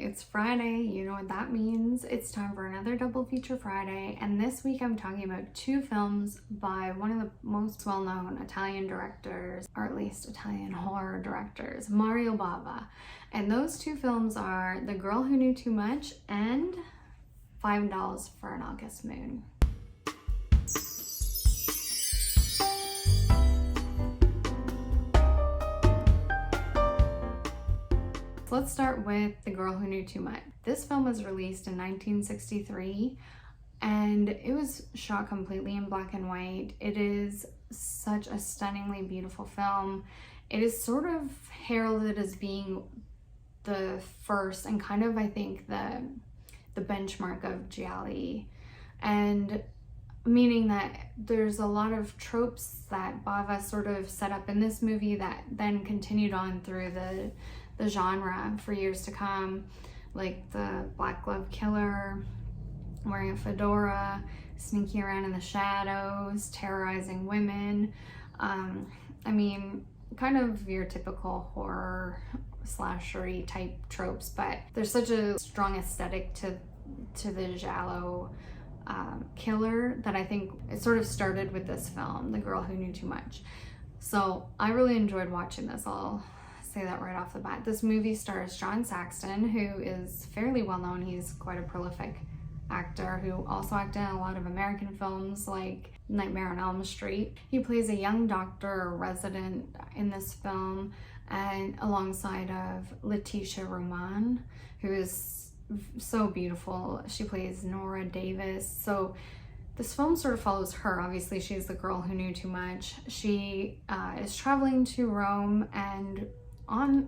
It's Friday, you know what that means. It's time for another Double Feature Friday, and this week I'm talking about two films by one of the most well-known Italian directors, or at least Italian horror directors, Mario Bava. And those two films are The Girl Who Knew Too Much and $5 for an August Moon. Let's start with The Girl Who Knew Too Much. This film was released in 1963 and it was shot completely in black and white. It is such a stunningly beautiful film. It is sort of heralded as being the first and kind of, I think, the benchmark of gialli, and meaning that there's a lot of tropes that Bava sort of set up in this movie that then continued on through the genre for years to come, like the black glove killer, wearing a fedora, sneaking around in the shadows, terrorizing women. I mean, kind of your typical horror slashery type tropes, but there's such a strong aesthetic to the giallo killer that I think it sort of started with this film, The Girl Who Knew Too Much. So I really enjoyed watching this. I'll say that right off the bat. This movie stars John Saxon, who is fairly well known. He's quite a prolific actor who also acted in a lot of American films like Nightmare on Elm Street. He plays a young doctor or resident in this film, and alongside of Letitia Roman, who is so beautiful. She plays Nora Davis. So this film sort of follows her. Obviously, she's the girl who knew too much. She is traveling to Rome, and I'm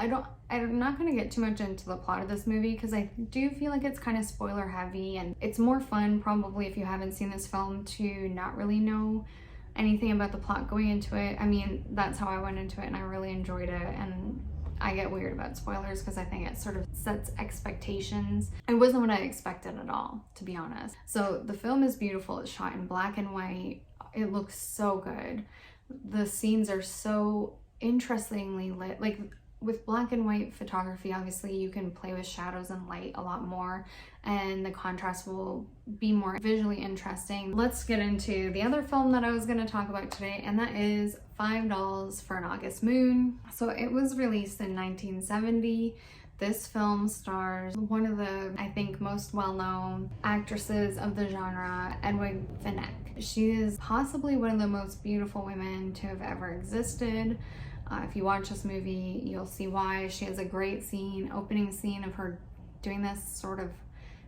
not going to get too much into the plot of this movie because I do feel like it's kind of spoiler heavy, and it's more fun probably if you haven't seen this film to not really know anything about the plot going into it. I mean, that's how I went into it and I really enjoyed it, and I get weird about spoilers because I think it sort of sets expectations. It wasn't what I expected at all, to be honest. So the film is beautiful. It's shot in black and white. It looks so good. The scenes are so interestingly lit. Like with black and white photography, obviously you can play with shadows and light a lot more, and the contrast will be more visually interesting. Let's get into the other film that I was going to talk about today, and that is $5 for an August Moon. So it was released in 1970. This film stars one of the, I think, most well-known actresses of the genre, Edwig Finneck. She is possibly one of the most beautiful women to have ever existed. If you watch this movie, you'll see why. She has a great scene, opening scene of her doing this sort of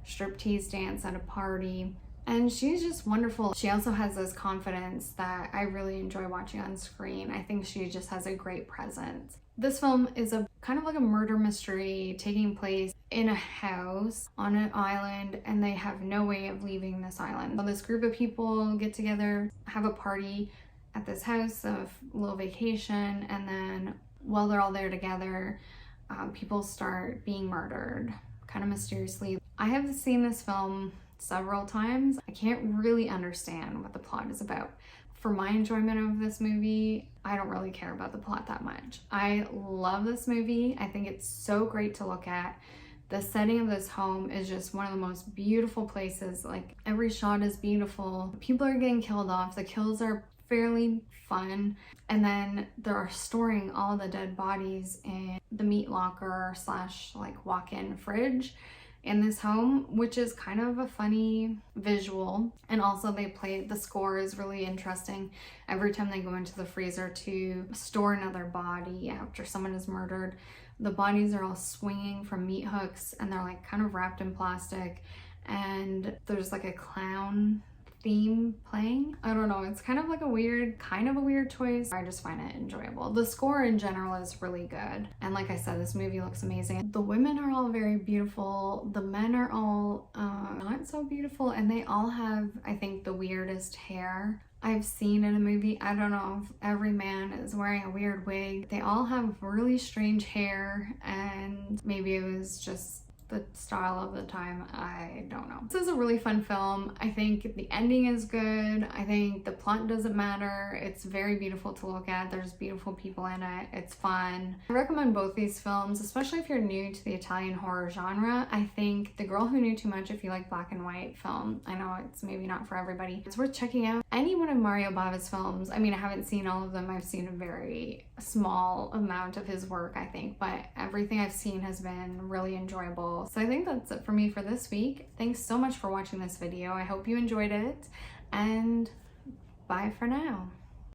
striptease dance at a party. And she's just wonderful. She also has this confidence that I really enjoy watching on screen. I think she just has a great presence. This film is a kind of like a murder mystery taking place in a house on an island, and they have no way of leaving this island. So this group of people get together, have a party at this house, a little vacation, and then while they're all there together, people start being murdered kind of mysteriously. I have seen this film several times. I can't really understand what the plot is about. For my enjoyment of this movie, I don't really care about the plot that much. I love this movie. I think it's so great to look at. The setting of this home is just one of the most beautiful places. Like, every shot is beautiful. People are getting killed off. The kills are fairly fun, and then they're storing all the dead bodies in the meat locker slash like walk-in fridge in this home, which is kind of a funny visual. And also the score is really interesting. Every time they go into the freezer to store another body after someone is murdered, the bodies are all swinging from meat hooks, and they're like kind of wrapped in plastic, and there's like a clown theme playing. I don't know, it's kind of a weird choice. I just find it enjoyable. The score in general is really good, and like I said, this movie looks amazing. The women are all very beautiful. The men are all not so beautiful, and they all have, I think, the weirdest hair I've seen in a movie. I don't know if every man is wearing a weird wig. They all have really strange hair, and maybe it was just the style of the time, I don't know. This is a really fun film. I think the ending is good. I think the plot doesn't matter. It's very beautiful to look at. There's beautiful people in it. It's fun. I recommend both these films, especially if you're new to the Italian horror genre. I think The Girl Who Knew Too Much, if you like black and white film. I know it's maybe not for everybody. It's worth checking out. Any one of Mario Bava's films, I mean, I haven't seen all of them. I've seen a very small amount of his work, I think, but everything I've seen has been really enjoyable. So I think that's it for me for this week. Thanks so much for watching this video. I hope you enjoyed it, and bye for now.